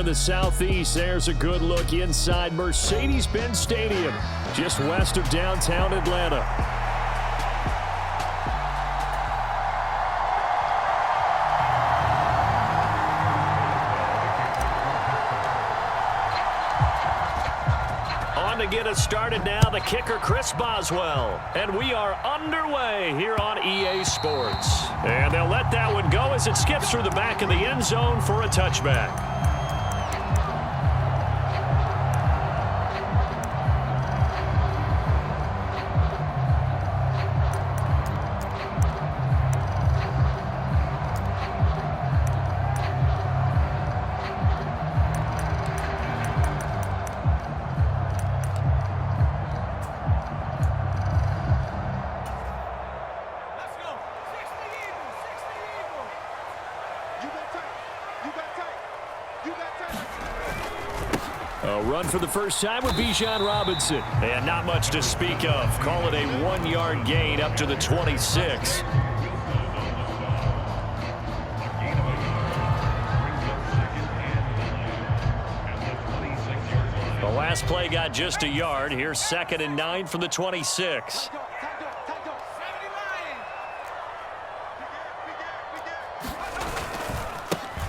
in the southeast. There's a good look inside Mercedes-Benz Stadium, just west of downtown Atlanta. On to get us started now, the kicker Chris Boswell. And we are underway here on EA Sports. And they'll let that one go as it skips through the back of the end zone for a touchback. A run for the first time with Bijan Robinson. And not much to speak of. Call it a 1-yard gain up to the 26. The last play got just a yard. Here's 2nd and 9 from the 26.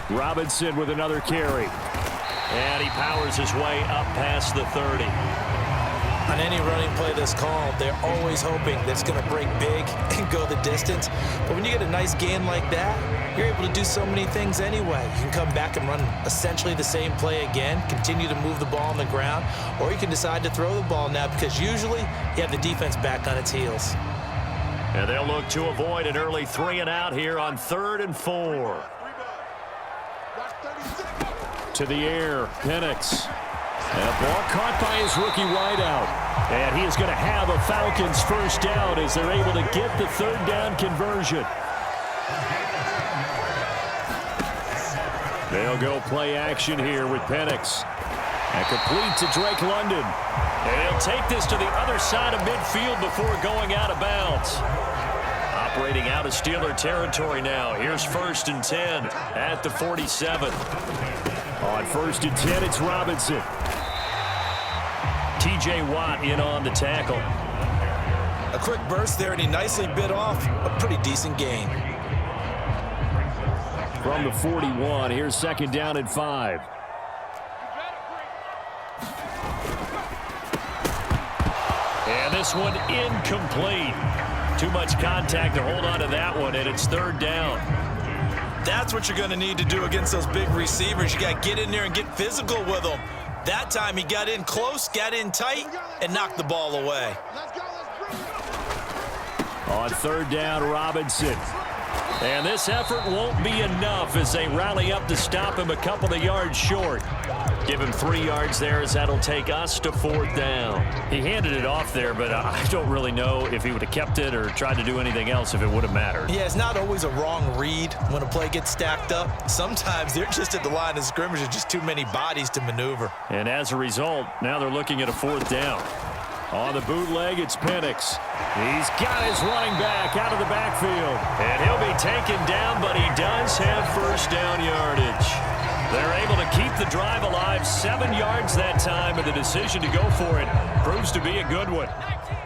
Robinson with another carry. And he powers his way up past the 30. On any running play that's called, they're always hoping that it's going to break big and go the distance. But when you get a nice gain like that, you're able to do so many things anyway. You can come back and run essentially the same play again, continue to move the ball on the ground, or you can decide to throw the ball now because usually you have the defense back on its heels. And they'll look to avoid an early 3 and out here on 3rd and 4. To the air, Penix. And ball caught by his rookie wideout. And he is going to have a Falcons first down as they're able to get the 3rd down conversion. They'll go play action here with Penix. And complete to Drake London. And he'll take this to the other side of midfield before going out of bounds. Operating out of Steeler territory now. Here's 1st and 10 at the 47. On 1st and 10, it's Robinson. T.J. Watt in on the tackle. A quick burst there, and he nicely bit off a pretty decent gain. From the 41, here's 2nd down and 5. And this one incomplete. Too much contact to hold on to that one, and it's 3rd down. That's what you're going to need to do against those big receivers. You got to get in there and get physical with them. That time he got in close, got in tight, and knocked the ball away. On 3rd down, Robinson. And this effort won't be enough as they rally up to stop him a couple of yards short. Give him 3 yards there as that'll take us to 4th down. He handed it off there, but I don't really know if he would have kept it or tried to do anything else if it would have mattered. Yeah, it's not always a wrong read when a play gets stacked up. Sometimes they're just at the line of scrimmage with just too many bodies to maneuver. And as a result, now they're looking at a 4th down. On the bootleg, it's Penix. He's got his running back out of the backfield. And he'll be taken down, but he does have 1st down yardage. They're able to keep the drive alive, 7 yards that time, and the decision to go for it proves to be a good one.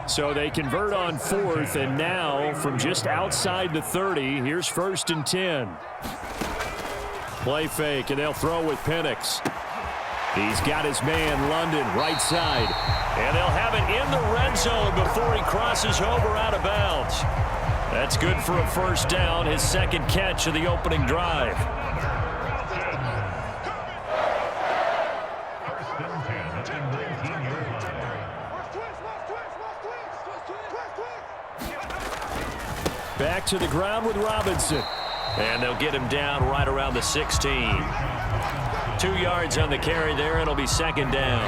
So they convert on 4th, and now from just outside the 30, here's 1st and 10. Play fake, and they'll throw with Penix. He's got his man, London, right side. And they'll have it in the red zone before he crosses over out of bounds. That's good for a 1st down, his 2nd catch of the opening drive. Back to the ground with Robinson. And they'll get him down right around the 16. 2 yards on the carry there, and it'll be 2nd down.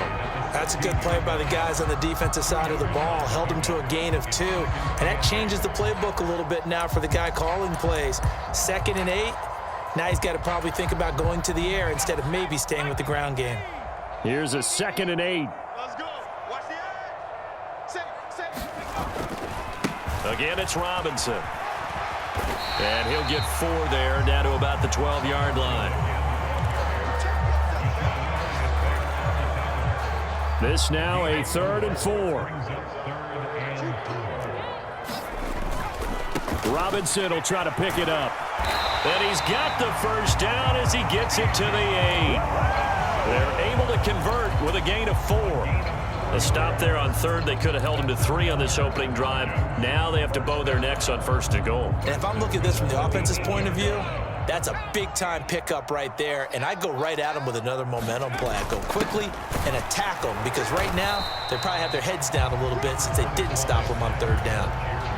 That's a good play by the guys on the defensive side of the ball. Held him to a gain of 2. And that changes the playbook a little bit now for the guy calling plays. 2nd and 8. Now he's got to probably think about going to the air instead of maybe staying with the ground game. Here's a 2nd and 8. Let's go. Watch the edge. Set. Again, it's Robinson. And he'll get 4 there, down to about the 12-yard line. This now a 3rd and 4. Robinson will try to pick it up. And he's got the first down as he gets it to the 8. They're able to convert with a gain of 4. A stop there on 3rd. They could have held him to 3 on this opening drive. Now they have to bow their necks on 1st and goal. And if I'm looking at this from the offense's point of view, that's a big-time pickup right there, and I'd go right at them with another momentum play. I'd go quickly and attack them because right now they probably have their heads down a little bit since they didn't stop them on 3rd down.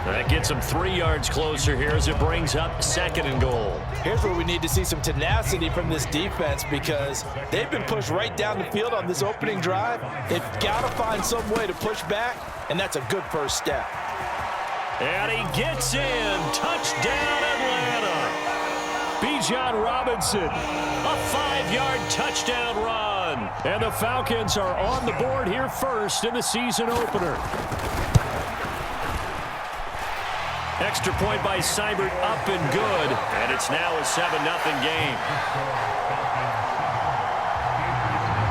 That gets them 3 yards closer here as it brings up 2nd and goal. Here's where we need to see some tenacity from this defense because they've been pushed right down the field on this opening drive. They've got to find some way to push back, and that's a good first step. And he gets in. Touchdown, Atlanta. Bijan Robinson, a 5-yard touchdown run. And the Falcons are on the board here first in the season opener. Extra point by Seibert, up and good. And it's now a 7-0 game.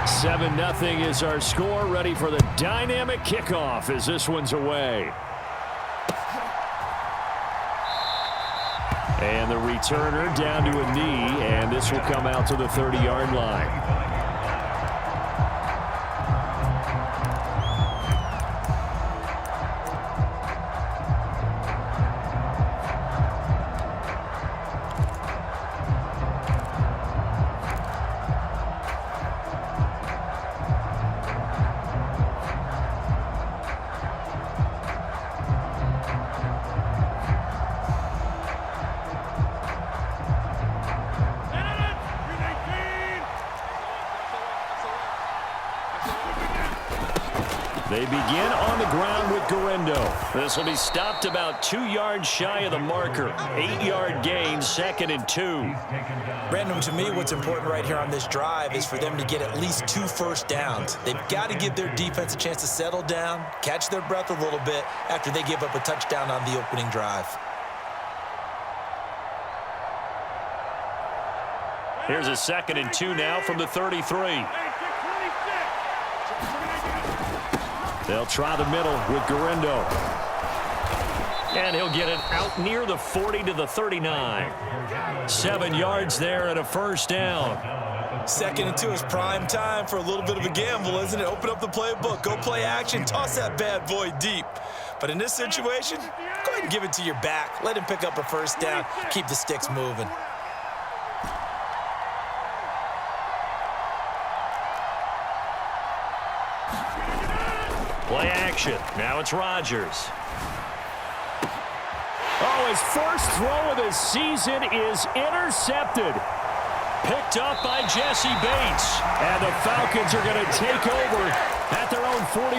7-0 is our score. Ready for the dynamic kickoff as this one's away. And the returner down to a knee, and this will come out to the 30-yard line. They begin on the ground with Guerendo. This will be stopped about 2 yards shy of the marker. 8-yard gain, 2nd and 2. Brandon, to me, what's important right here on this drive is for them to get at least 2 first downs. They've got to give their defense a chance to settle down, catch their breath a little bit after they give up a touchdown on the opening drive. Here's a 2nd and 2 now from the 33. They'll try the middle with Guerendo. And he'll get it out near the 40 to the 39. 7 yards there and a first down. 2nd and 2 is prime time for a little bit of a gamble, isn't it? Open up the playbook, go play action, toss that bad boy deep. But in this situation, go ahead and give it to your back. Let him pick up a first down, keep the sticks moving. Play action. Now it's Rodgers. Oh, his first throw of the season is intercepted. Picked up by Jesse Bates. And the Falcons are going to take over at their own 41.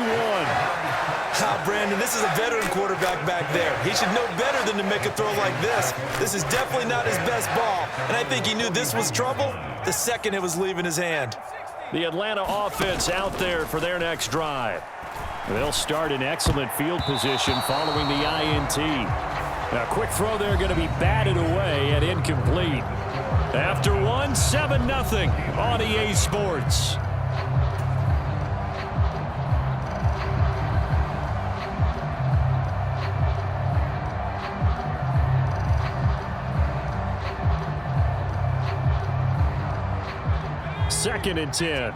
Brandon, this is a veteran quarterback back there. He should know better than to make a throw like this. This is definitely not his best ball. And I think he knew this was trouble the second it was leaving his hand. The Atlanta offense out there for their next drive. They'll start in excellent field position following the INT. A quick throw there going to be batted away and incomplete. After 7-0 on EA Sports. Second and 10.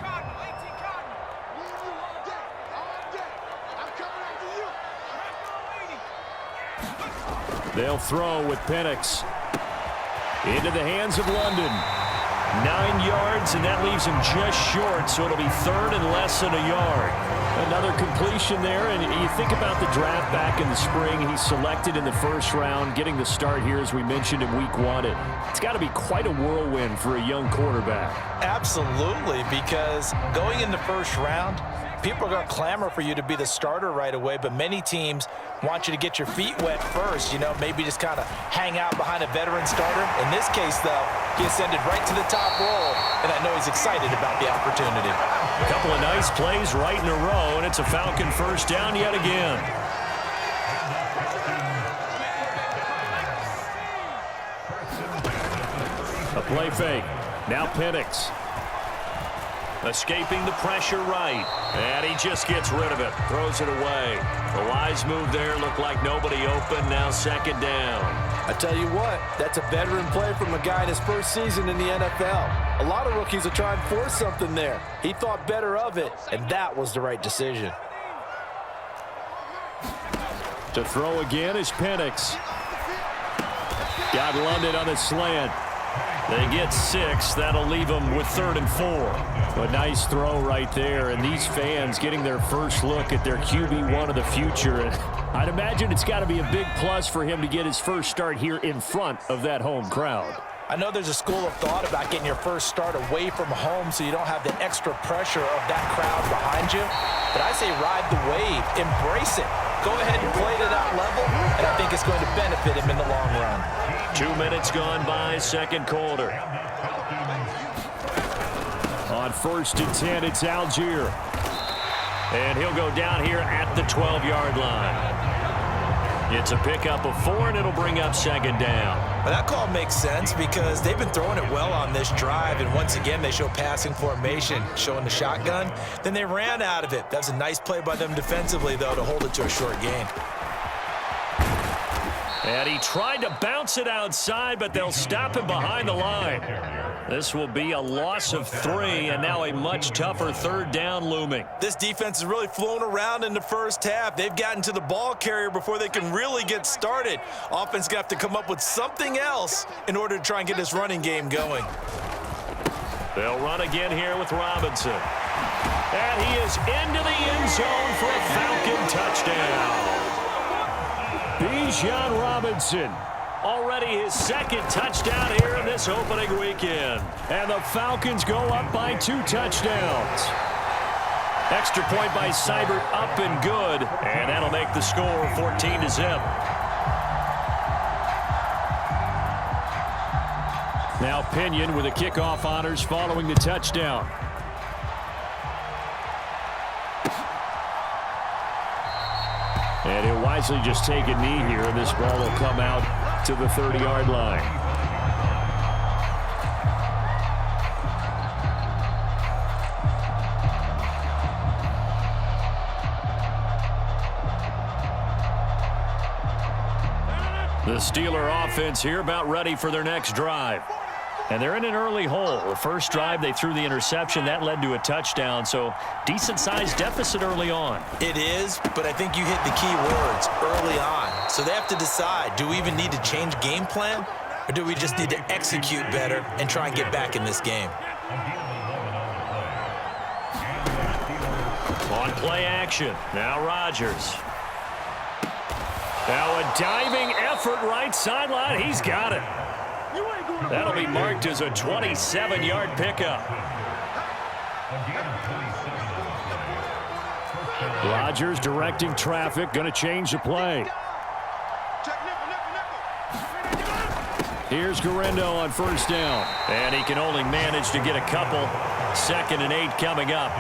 They'll throw with Penix. Into the hands of London. 9 yards, and that leaves him just short, so it'll be 3rd and less than a yard. Another completion there, and you think about the draft back in the spring. He's selected in the first round, getting the start here, as we mentioned, in week 1. It's got to be quite a whirlwind for a young quarterback. Absolutely, because going in the first round, people are going to clamor for you to be the starter right away, but many teams want you to get your feet wet first, maybe just kind of hang out behind a veteran starter. In this case, though, he ascended right to the top roll, and I know he's excited about the opportunity. A couple of nice plays right in a row, and it's a Falcon first down yet again. A play fake. Now Penix. Escaping the pressure right. And he just gets rid of it. Throws it away. The wise move there. Looked like nobody open. Now second down. I tell you what, that's a veteran play from a guy in his first season in the NFL. A lot of rookies will try and force something there. He thought better of it, and that was the right decision. To throw again is Penix. Got London on a slant. They get 6. That'll leave them with 3rd and 4. A nice throw right there, and these fans getting their first look at their QB1 of the future. And I'd imagine it's got to be a big plus for him to get his first start here in front of that home crowd. I know there's a school of thought about getting your first start away from home so you don't have the extra pressure of that crowd behind you. But I say ride the wave. Embrace it. Go ahead and play to that level, and I think it's going to benefit him in the long run. 2 minutes gone by, second quarter. On 1st and 10, it's Algier. And he'll go down here at the 12-yard line. It's a pickup of 4, and it'll bring up second down. Well, that call makes sense because they've been throwing it well on this drive, and once again, they show passing formation, showing the shotgun. Then they ran out of it. That's a nice play by them defensively, though, to hold it to a short gain. And he tried to bounce it outside, but they'll stop him behind the line. This will be a loss of 3, and now a much tougher 3rd down looming. This defense is really flown around in the first half. They've gotten to the ball carrier before they can really get started. Offense got to come up with something else in order to try and get this running game going. They'll run again here with Robinson. And he is into the end zone for a Falcon touchdown. Bijan Robinson, already his 2nd touchdown here in this opening weekend. And the Falcons go up by 2 touchdowns. Extra point by Seibert, up and good. And that'll make the score 14-0. Now Pinion with the kickoff honors following the touchdown. And he'll wisely just take a knee here, and this ball will come out to the 30-yard line. The Steeler offense here about ready for their next drive. And they're in an early hole. The first drive, they threw the interception. That led to a touchdown, so decent-sized deficit early on. It is, but I think you hit the key words early on. So they have to decide, do we even need to change game plan, or do we just need to execute better and try and get back in this game? On play action, now Rodgers. Now a diving effort right sideline. He's got it. That'll be marked as a 27-yard pickup. Rodgers directing traffic, going to change the play. Here's Guerrero on 1st down. And he can only manage to get a couple. 2nd and 8 coming up.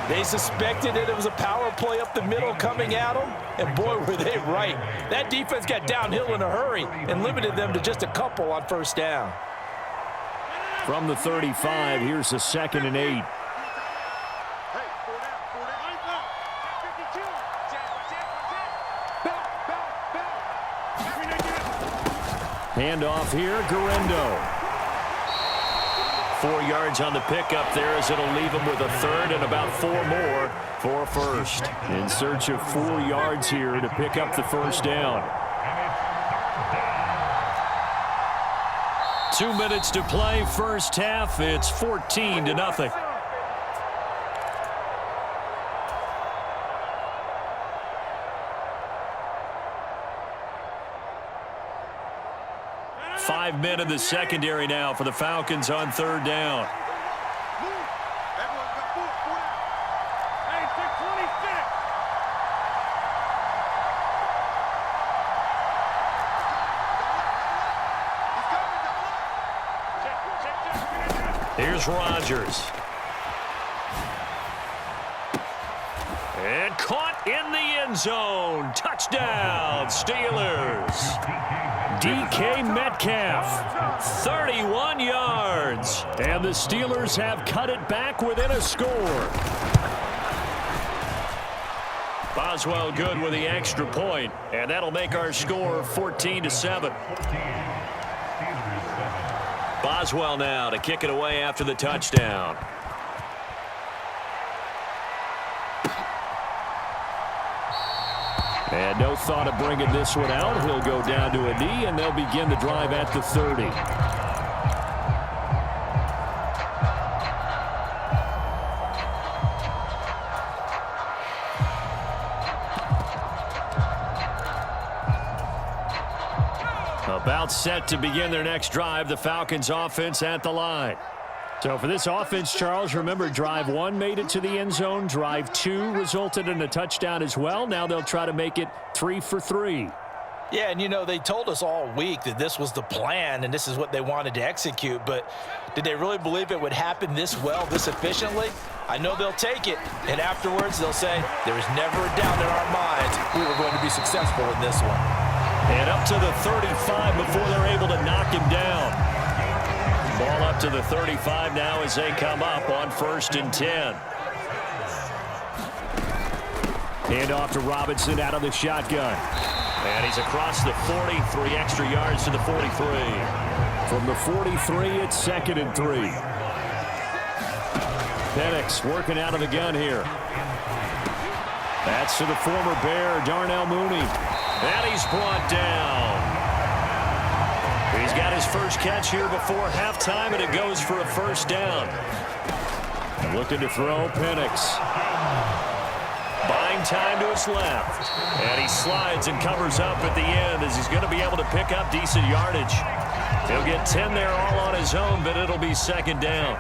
They suspected that it was a power play up the middle coming at them, and boy, were they right. That defense got downhill in a hurry and limited them to just a couple on 1st down. From the 35, here's the 2nd and 8. Handoff here, Guerrero. 4 yards on the pickup there as it'll leave him with a 3rd and about 4 more for a 1st. In search of 4 yards here to pick up the 1st down. 2 minutes to play, first half. It's 14-0. Five men in the secondary now for the Falcons on 3rd down. Here's Rodgers. And caught in the end zone. Touchdown, Steelers. DK Metcalf, 31 yards. And the Steelers have cut it back within a score. Boswell good with the extra point, and that'll make our score 14-7. Boswell now to kick it away after the touchdown. And no thought of bringing this one out. He'll go down to a knee, and they'll begin the drive at the 30. About set to begin their next drive, the Falcons offense at the line. So for this offense, Charles, remember drive 1 made it to the end zone. Drive 2 resulted in a touchdown as well. Now they'll try to make it 3 for 3. Yeah, and you know, they told us all week that this was the plan and this is what they wanted to execute, but did they really believe it would happen this well, this efficiently? I know they'll take it, and afterwards they'll say, there was never a doubt in our minds we were going to be successful in this one. And up to the 35 before they're able to knock him down. Ball up to the 35 now as they come up on 1st and 10. Hand off to Robinson out of the shotgun. And he's across the 40, 3 extra yards to the 43. From the 43, it's 2nd and 3. Penix working out of the gun here. That's to the former Bear, Darnell Mooney. And he's brought down. He's got his first catch here before halftime, and it goes for a 1st down. Looking to throw, Penix. Buying time to his left. And he slides and covers up at the end as he's going to be able to pick up decent yardage. He'll get 10 there all on his own, but it'll be 2nd down.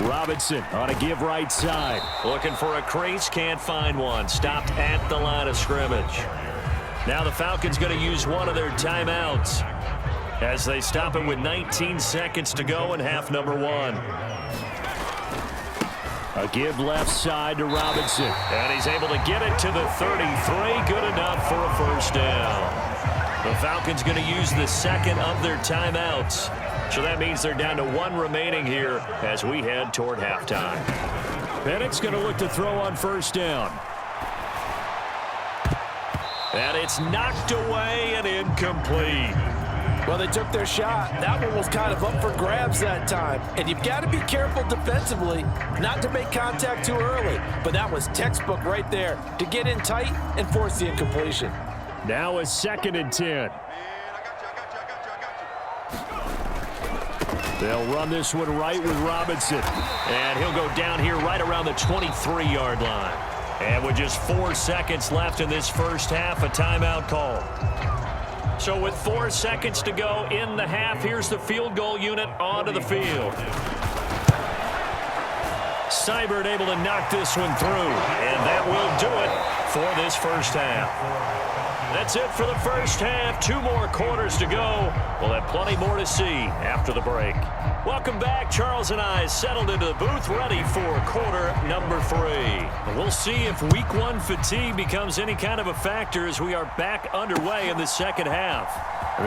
Robinson on a give right side. Looking for a crease, can't find one. Stopped at the line of scrimmage. Now the Falcons going to use one of their timeouts as they stop it with 19 seconds to go in half number 1. A give left side to Robinson. And he's able to get it to the 33. Good enough for a 1st down. The Falcons going to use the 2nd of their timeouts. So that means they're down to 1 remaining here as we head toward halftime. Penix going to look to throw on 1st down. And it's knocked away and incomplete. Well, they took their shot. That one was kind of up for grabs that time. And you've got to be careful defensively not to make contact too early. But that was textbook right there to get in tight and force the incompletion. Now a 2nd and 10. They'll run this one right with Robinson. And he'll go down here right around the 23-yard line. And with just 4 seconds left in this first half, a timeout call. So with 4 seconds to go in the half, here's the field goal unit onto the field. Seibert able to knock this one through. And that will do it for this first half. That's it for the first half. 2 more quarters to go. We'll have plenty more to see after the break. Welcome back. Charles and I settled into the booth, ready for quarter number 3. We'll see if week 1 fatigue becomes any kind of a factor as we are back underway in the second half.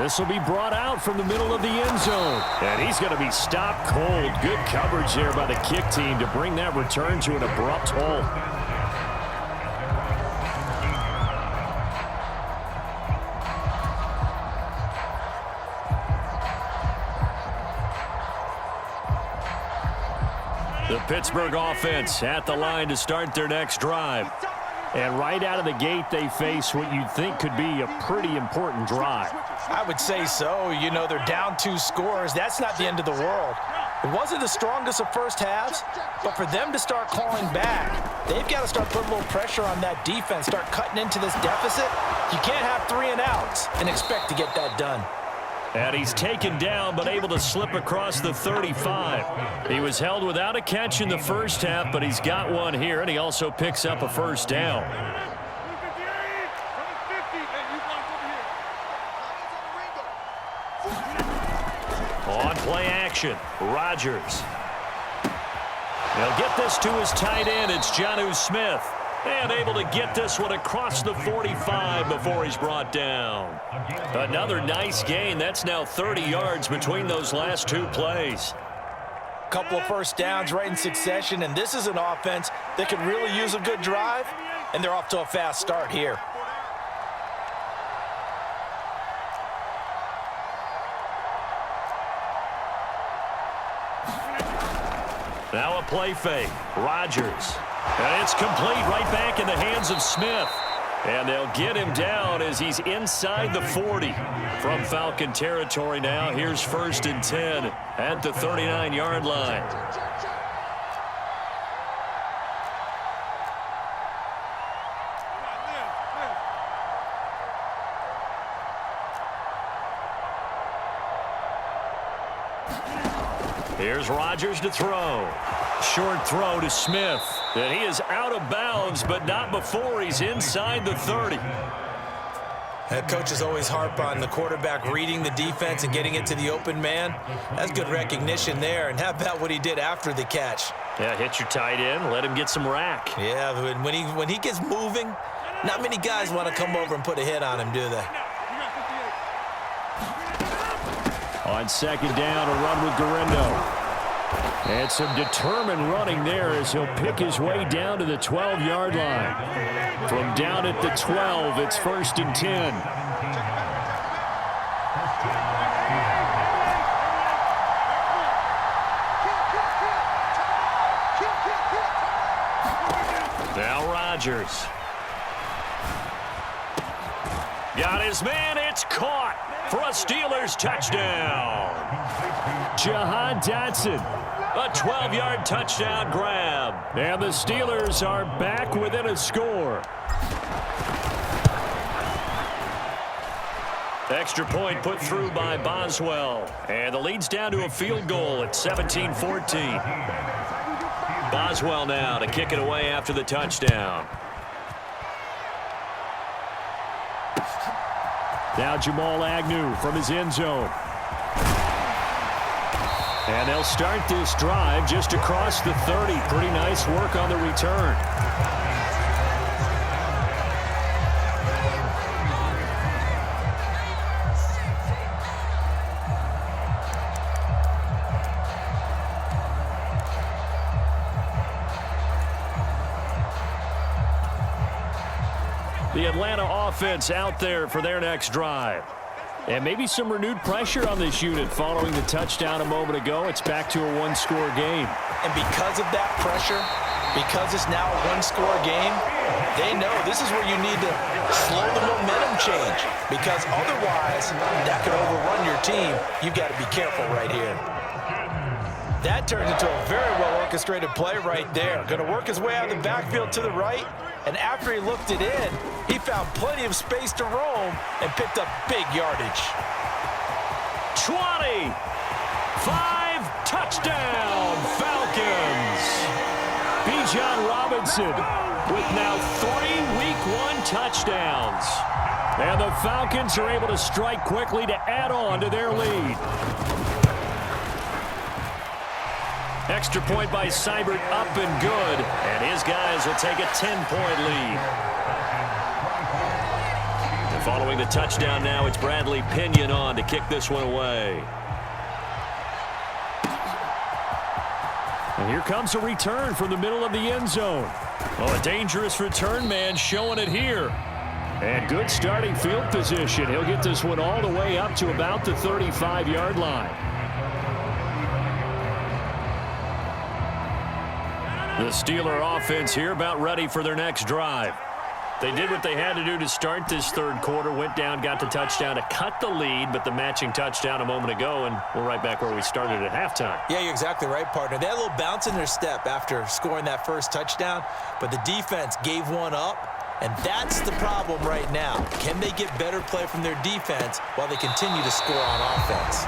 This will be brought out from the middle of the end zone. And he's going to be stopped cold. Good coverage there by the kick team to bring that return to an abrupt halt. The Pittsburgh offense at the line to start their next drive. And right out of the gate, they face what you'd think could be a pretty important drive. I would say so. You know, they're down 2 scores. That's not the end of the world. It wasn't the strongest of first halves, but for them to start calling back, they've got to start putting a little pressure on that defense, start cutting into this deficit. You can't have 3 and outs and expect to get that done. And he's taken down, but able to slip across the 35. He was held without a catch in the first half, but he's got one here, and he also picks up a 1st down. On play action, Rodgers. They'll get this to his tight end. It's Jonnu Smith. And able to get this one across the 45 before he's brought down. Another nice gain. That's now 30 yards between those last two plays. Couple of first downs right in succession, and this is an offense that could really use a good drive, and they're off to a fast start here. Now a play fake. Rodgers. And it's complete right back in the hands of Smith. And they'll get him down as he's inside the 40. From Falcon territory now, here's 1st and 10 at the 39-yard line. Here's Rodgers to throw. Short throw to Smith. And he is out of bounds, but not before he's inside the 30. Coaches always harp on the quarterback reading the defense and getting it to the open man. That's good recognition there. And how about what he did after the catch? Yeah, hit your tight end, let him get some rack. Yeah, when he gets moving, not many guys want to come over and put a hit on him, do they? On 2nd down, a run with Garendo. And some determined running there as he'll pick his way down to the 12-yard line. From down at the 12, it's 1st and 10. Now Rodgers. Got his man, it's caught for a Steelers touchdown. Jahan Dotson. A 12-yard touchdown grab. And the Steelers are back within a score. Extra point put through by Boswell. And the lead's down to a field goal at 17-14. Boswell now to kick it away after the touchdown. Now Jamal Agnew from his end zone. And they'll start this drive just across the 30. Pretty nice work on the return. The Atlanta offense out there for their next drive. And maybe some renewed pressure on this unit following the touchdown a moment ago. It's back to a one-score game. And because of that pressure, because it's now a one-score game, they know this is where you need to slow the momentum change. Because otherwise, that could overrun your team. You've got to be careful right here. That turned into a very well-orchestrated play right there. Going to work his way out of the backfield to the right. And after he looked it in, he found plenty of space to roam and picked up big yardage. 20. 5 touchdown Falcons. Bijan Robinson with now 3 Week 1 touchdowns. And the Falcons are able to strike quickly to add on to their lead. Extra point by Seibert up and good. And his guys will take a 10-point lead. And following the touchdown now, it's Bradley Pinion on to kick this one away. And here comes a return from the middle of the end zone. Oh, a dangerous return man showing it here. And good starting field position. He'll get this one all the way up to about the 35-yard line. The Steeler offense here about ready for their next drive. They did what they had to do to start this third quarter, went down, got the touchdown to cut the lead, but the matching touchdown a moment ago, and we're right back where we started at halftime. Yeah, you're exactly right, partner. They had a little bounce in their step after scoring that first touchdown, but the defense gave one up, and that's the problem right now. Can they get better play from their defense while they continue to score on offense?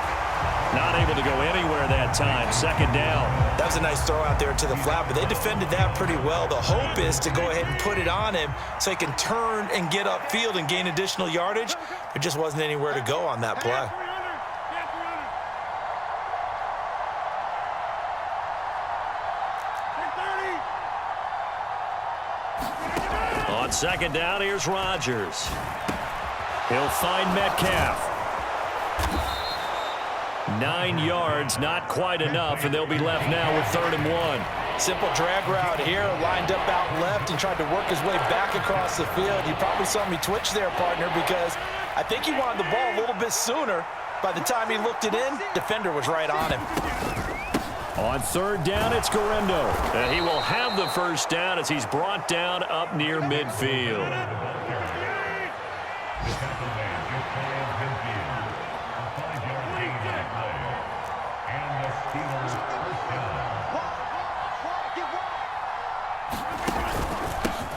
Not able to go anywhere that time. 2nd down. That was a nice throw out there to the flat, but they defended that pretty well. The hope is to go ahead and put it on him so he can turn and get upfield and gain additional yardage. There just wasn't anywhere to go on that play. On second down, here's Rodgers. He'll find Metcalf. 9 yards, not quite enough, and they'll be left now with 3rd and 1. Simple drag route here, lined up out left and tried to work his way back across the field. You probably saw me twitch there, partner, because I think he wanted the ball a little bit sooner. By the time he looked it in, defender was right on him. On 3rd down, it's Guerrero. And he will have the first down as he's brought down up near midfield.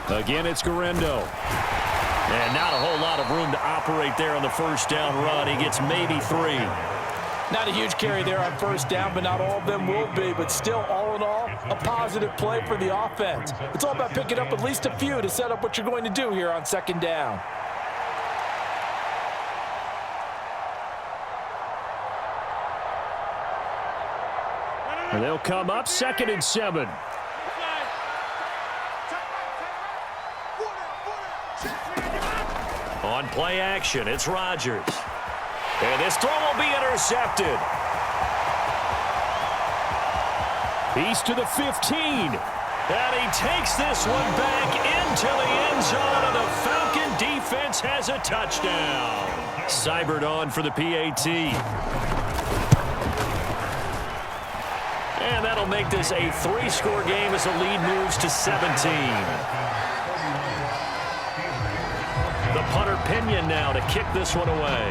Again, it's Guerrero. And not a whole lot of room to operate there on the first down run. He gets maybe 3. Not a huge carry there on first down, but not all of them will be. But still, all in all, a positive play for the offense. It's all about picking up at least a few to set up what you're going to do here on second down. And they'll come up 2nd and 7. On play action, it's Rodgers. And this throw will be intercepted. He's to the 15. And he takes this one back into the end zone, and the Falcon defense has a touchdown. Cybert on for the PAT. And that'll make this a 3-score game as the lead moves to 17. The punter Pinion now to kick this one away.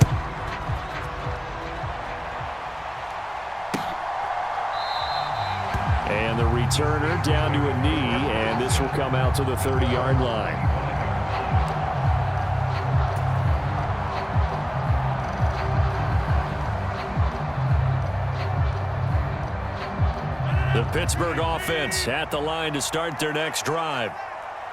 And the returner down to a knee, and this will come out to the 30-yard line. The Pittsburgh offense at the line to start their next drive.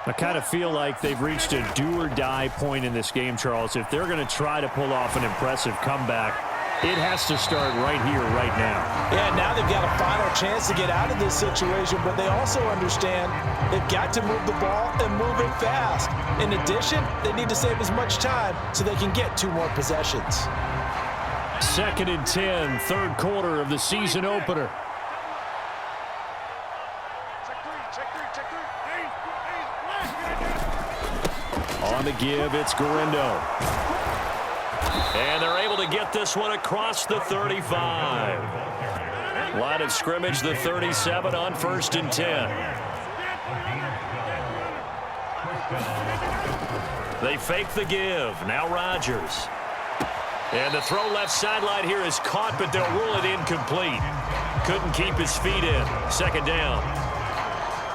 I kind of feel like they've reached a do-or-die point in this game, Charles. If they're going to try to pull off an impressive comeback, it has to start right here, right now. Yeah, now they've got a final chance to get out of this situation, but they also understand they've got to move the ball and move it fast. In addition, they need to save as much time so they can get 2 more possessions. 2nd and 10, 3rd quarter of the season opener. On the give, it's Guerrero. And they're able to get this one across the 35. Line of scrimmage, the 37 on 1st and 10. They fake the give. Now Rodgers. And the throw left sideline here is caught, but they'll rule it incomplete. Couldn't keep his feet in. 2nd down.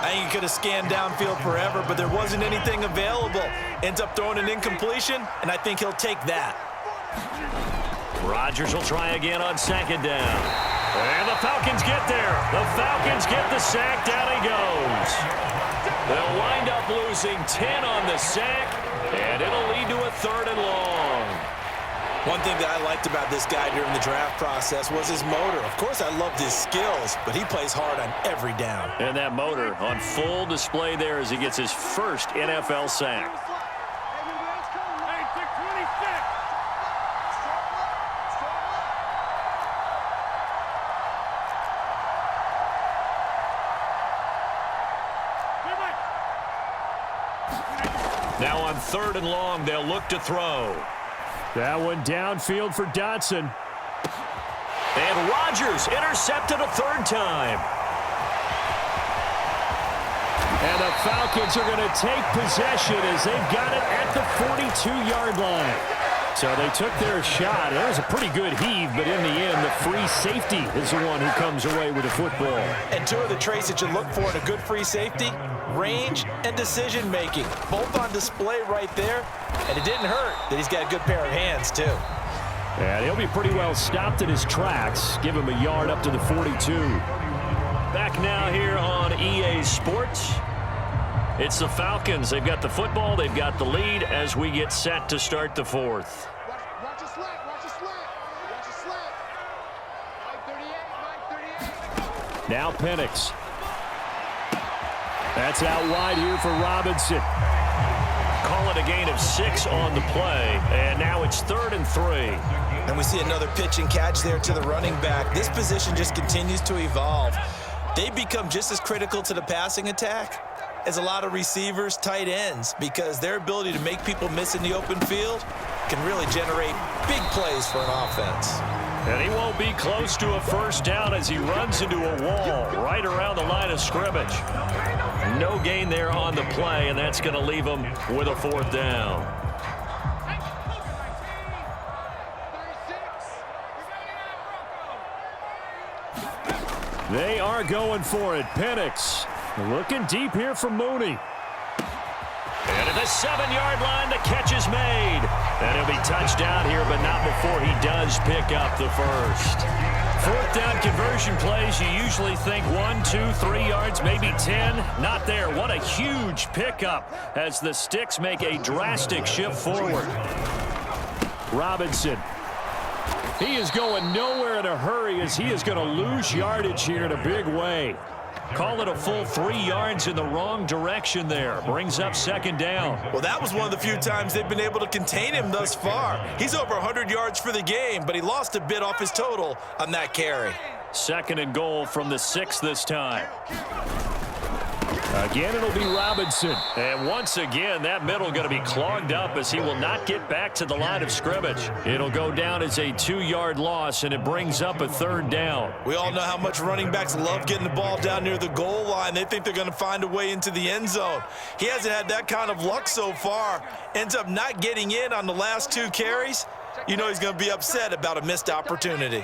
I think he could have scanned downfield forever, but there wasn't anything available. Ends up throwing an incompletion, and I think he'll take that. Rodgers will try again on 2nd down. And the Falcons get there. The Falcons get the sack. Down he goes. They'll wind up losing 10 on the sack, and it'll lead to a 3rd and long. One thing that I liked about this guy during the draft process was his motor. Of course, I loved his skills, but he plays hard on every down. And that motor on full display there as he gets his first NFL sack. Now on 3rd and long, they'll look to throw. That one downfield for Dotson. And Rodgers intercepted a 3rd time. And the Falcons are going to take possession as they've got it at the 42-yard line. So they took their shot. That was a pretty good heave, but in the end, the free safety is the one who comes away with the football. And 2 of the traits that you look for in a good free safety, range and decision-making. Both on display right there. And it didn't hurt that he's got a good pair of hands, too. And he'll be pretty well stopped in his tracks. Give him a yard up to the 42. Back now here on EA Sports. It's the Falcons. They've got the football. They've got the lead as we get set to start the 4th. Watch the slant. Watch the slant. Watch the slant. 538. Now Penix. That's out wide here for Robinson. but a gain of 6 on the play. And now it's 3rd and 3. And we see another pitch and catch there to the running back. This position just continues to evolve. They become just as critical to the passing attack as a lot of receivers, tight ends, because their ability to make people miss in the open field can really generate big plays for an offense. And he won't be close to a first down as he runs into a wall right around the line of scrimmage. No gain there on the play, and that's going to leave him with a 4th down. They are going for it. Penix looking deep here for Mooney. And at the 7-yard line, the catch is made. And he'll be touchdown here, but not before he does pick up the first. 4th down conversion plays, you usually think 1, 2, 3 yards, maybe 10. Not there. What a huge pickup as the Sticks make a drastic shift forward. Robinson. He is going nowhere in a hurry as he is going to lose yardage here in a big way. Call it a full 3 yards in the wrong direction there. Brings up 2nd down. Well, that was one of the few times they've been able to contain him thus far. He's over 100 yards for the game, but he lost a bit off his total on that carry. 2nd and goal from the 6 this time. Again, it'll be Robinson. And once again, that middle going to be clogged up as he will not get back to the line of scrimmage. It'll go down as a 2-yard loss, and it brings up a 3rd down. We all know how much running backs love getting the ball down near the goal line. They think they're going to find a way into the end zone. He hasn't had that kind of luck so far. Ends up not getting in on the last 2 carries. You know he's going to be upset about a missed opportunity.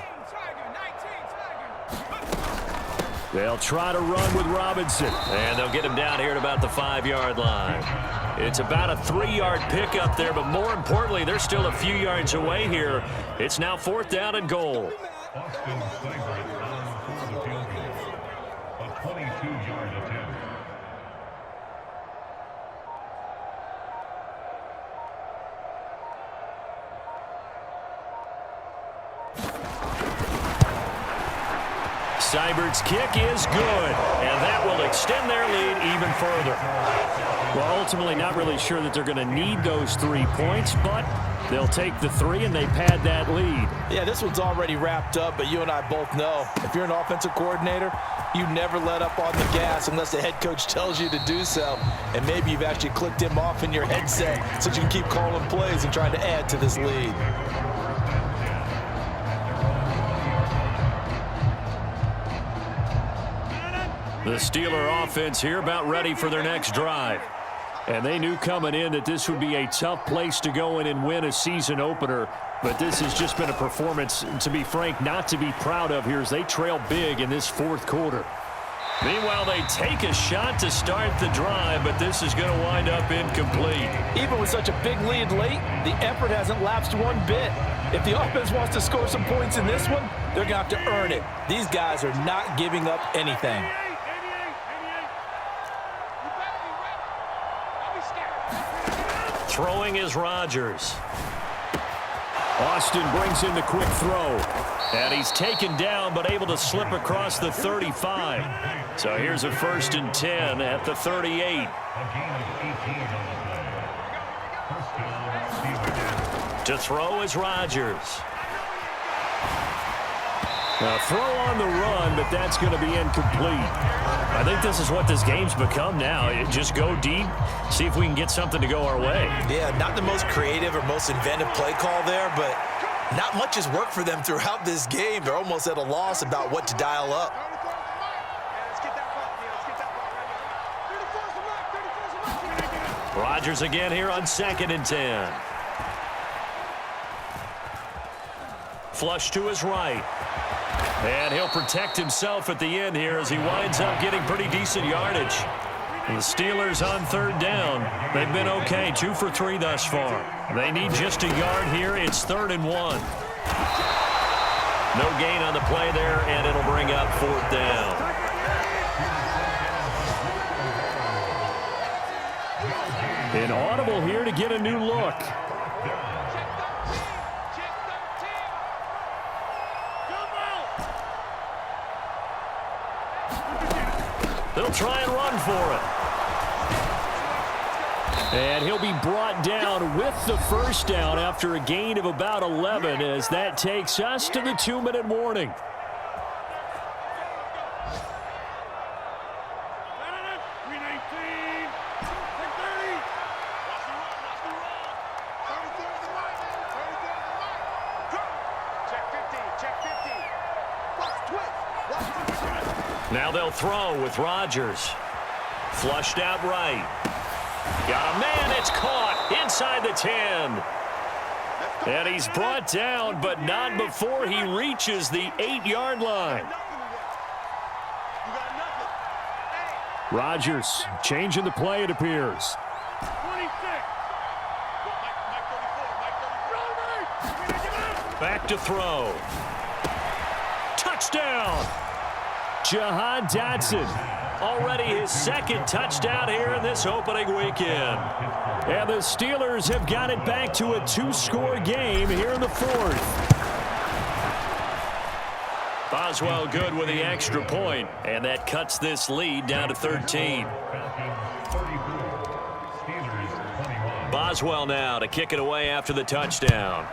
They'll try to run with Robinson, and they'll get him down here at about the 5-yard line. It's about a 3-yard pickup there, but more importantly, they're still a few yards away here. It's now 4th down and goal. Seibert's kick is good, and that will extend their lead even further. Well, ultimately, not really sure that they're going to need those 3 points, but they'll take the 3, and they pad that lead. Yeah, this one's already wrapped up, but you and I both know if you're an offensive coordinator, you never let up on the gas unless the head coach tells you to do so, and maybe you've actually clicked him off in your headset so you can keep calling plays and trying to add to this lead. The Steeler offense here about ready for their next drive. And they knew coming in that this would be a tough place to go in and win a season opener. But this has just been a performance, to be frank, not to be proud of here as they trail big in this 4th quarter. Meanwhile, they take a shot to start the drive, but this is going to wind up incomplete. Even with such a big lead late, the effort hasn't lapsed one bit. If the offense wants to score some points in this one, they're going to have to earn it. These guys are not giving up anything. Throwing is Rodgers. Austin brings in the quick throw. And he's taken down but able to slip across the 35. So here's a 1st and 10 at the 38. To throw is Rodgers. Now throw on the run, but that's going to be incomplete. I think this is what this game's become now. Just go deep, see if we can get something to go our way. Yeah, not the most creative or most inventive play call there, but not much has worked for them throughout this game. They're almost at a loss about what to dial up. Rodgers again here on 2nd and 10. Flush to his right. And he'll protect himself at the end here as he winds up getting pretty decent yardage. And the Steelers on 3rd down. They've been okay, 2 for 3 thus far. They need just a yard here. It's 3rd and 1. No gain on the play there, and it'll bring up 4th down. An audible here to get a new look. They'll try and run for it. And he'll be brought down with the first down after a gain of about 11 as that takes us to the 2-minute warning. Now they'll throw with Rodgers. Flushed out right. Got a man, it's caught inside the 10. And he's brought down, but not before he reaches the 8-yard line. Rodgers changing the play, it appears. Back to throw. Touchdown! Jahan Dotson, already his second touchdown here in this opening weekend. And the Steelers have got it back to a 2-score game here in the fourth. Boswell good with the extra point, and that cuts this lead down to 13. Boswell now to kick it away after the touchdown.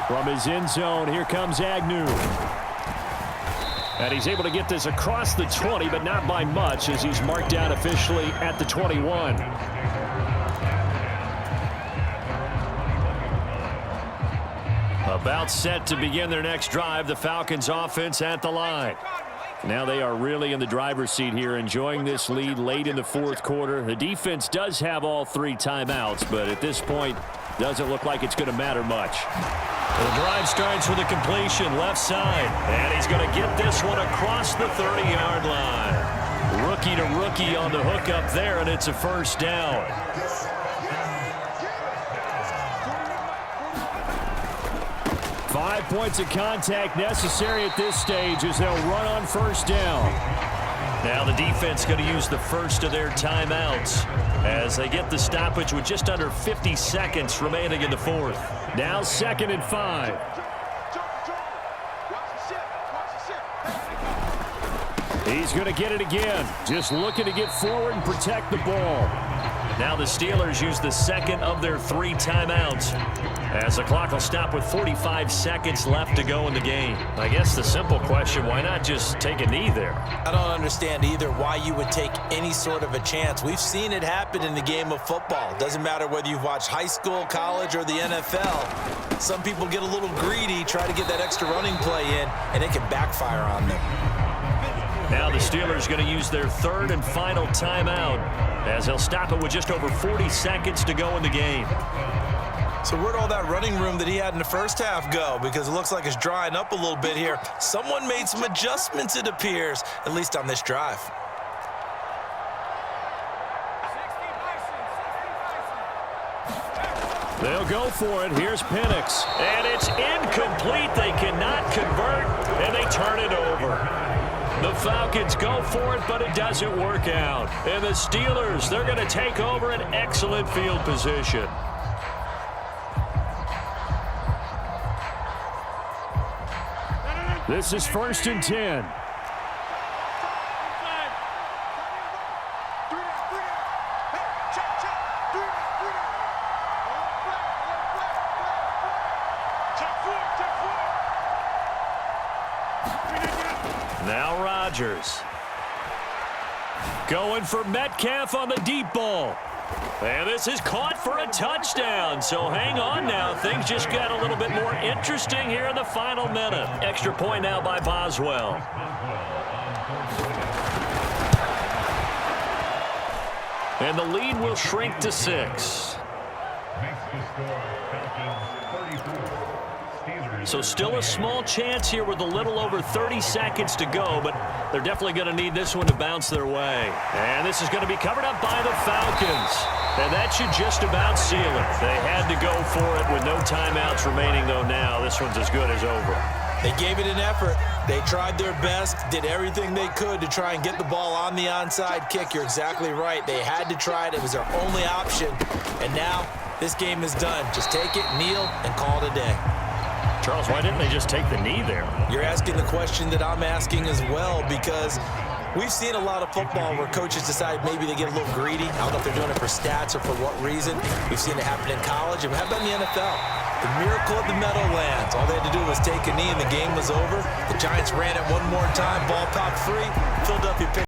From his end zone, here comes Agnew. And he's able to get this across the 20, but not by much as he's marked down officially at the 21. About set to begin their next drive, the Falcons offense at the line. Now they are really in the driver's seat here, enjoying this lead late in the fourth quarter. The defense does have all 3 timeouts, but at this point, doesn't look like it's going to matter much. The drive starts with a completion left side, and he's going to get this one across the 30-yard line. Rookie to rookie on the hook up there, and it's a first down. Five points of contact necessary at this stage as they'll run on first down. Now the defense going to use the first of their timeouts as they get the stoppage with just under 50 seconds remaining in the fourth. Now 2nd and 5. He's going to get it again. Just looking to get forward and protect the ball. Now the Steelers use the second of their 3 timeouts as the clock will stop with 45 seconds left to go in the game. I guess the simple question, why not just take a knee there? I don't understand either why you would take any sort of a chance. We've seen it happen in the game of football. Doesn't matter whether you've watched high school, college, or the NFL. Some people get a little greedy, try to get that extra running play in, and it can backfire on them. Now the Steelers going to use their 3rd and final timeout as they'll stop it with just over 40 seconds to go in the game. So where'd all that running room that he had in the first half go? Because it looks like it's drying up a little bit here. Someone made some adjustments, it appears, at least on this drive. They'll go for it. Here's Penix. And it's incomplete. They cannot convert, and they turn it over. The Falcons go for it, but it doesn't work out. And the Steelers, they're going to take over an excellent field position. This is 1st and 10. Now Rodgers. Going for Metcalf on the deep ball. And this is caught for a touchdown. So hang on now. Things just got a little bit more interesting here in the final minute. Extra point now by Boswell. And the lead will shrink to 6. So still a small chance here with a little over 30 seconds to go, but they're definitely going to need this one to bounce their way. And this is going to be covered up by the Falcons. And that should just about seal it. They had to go for it with no timeouts remaining, though now this one's as good as over. They gave it an effort. They tried their best, did everything they could to try and get the ball on the onside kick. You're exactly right. They had to try it. It was their only option. And now this game is done. Just take it, kneel, and call it a day. Charles, why didn't they just take the knee there? You're asking the question that I'm asking as well, because We've seen a lot of football where coaches decide maybe they get a little greedy. I don't know if they're doing it for stats or for what reason. We've seen it happen in college, and how about in the NFL? The miracle of the Meadowlands. All they had to do was take a knee, and the game was over. The Giants ran it one more time. Ball popped free. Philadelphia picked